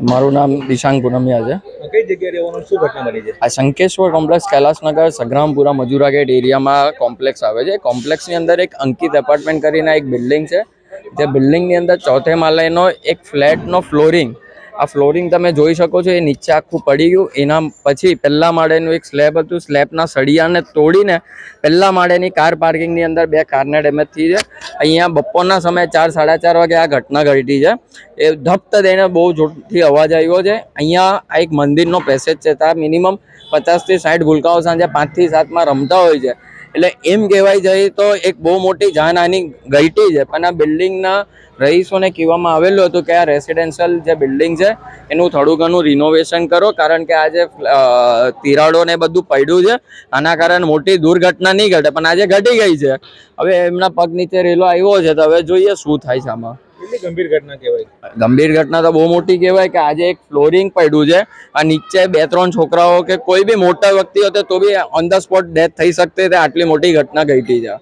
મારું નામ દિશાંગ પૂનમિયા છે. કઈ જગ્યાએ રહેવાનું, શું ઘટના બની છે? આ શંકેશ્વર કોમ્પ્લેક્સ કૈલાસનગર સગ્રામપુરા મજુરા ગેટ એરિયામાં કોમ્પ્લેક્સ આવે છે. કોમ્પ્લેક્સની અંદર એક અંકિત એપાર્ટમેન્ટ કરીને એક બિલ્ડિંગ છે. જે બિલ્ડિંગની અંદર ચોથે માળેનો એક ફ્લેટનો ફ્લોરિંગ, આ ફ્લોરિંગ તમે જોઈ શકો છો, એ નીચે આખું પડી ગયું. એના પછી પહેલા માળેનું એક સ્લેબ હતું, સ્લેબના સળિયાને તોડીને પહેલા માળેની કાર પાર્કિંગની અંદર 2 કારને ડેમેજ થઈ છે. અહીંયા બપોરના સમયે 4-4:30 વાગે આ ઘટના ઘટી છે. એ ધપ્ત દઈને બહુ જોરથી અવાજ આવ્યો છે. અહીંયા આ એક મંદિરનો પેસેજ છે, ત્યાં મિનિમમ 50 થી 60 ભૂલકાઓ સાંજે 5 થી 7 રમતા હોય છે. એટલે એમ કહેવાય જાય તો એક બહુ મોટી જાનહાની ઘટી છે. પણ આ બિલ્ડિંગના રહીશોને કહેવામાં આવેલું હતું કે આ રેસિડેન્શિયલ જે બિલ્ડિંગ છે એનું થોડું ઘણું રિનોવેશન કરો, કારણ કે આજે તિરાડો ને બધું પડ્યું છે, આના કારણે મોટી દુર્ઘટના નહીં ઘટે, પણ આજે ઘટી ગઈ છે. હવે એમના પગ નીચે રેલો આવ્યો છે, તો હવે જોઈએ શું થાય છે આમાં. કેટલી ગંભીર ઘટના કહેવાય? ગંભીર ઘટના તો બહુ મોટી કહેવાય કે આજે એક ફ્લોરિંગ પડ્યું છે, આ નીચે 2-3 છોકરાઓ કે કોઈ બી મોટા વ્યક્તિ હતો તો બી ઓન ધ સ્પોટ ડેથ થઈ શકતી, આટલી મોટી ઘટના ઘટી છે.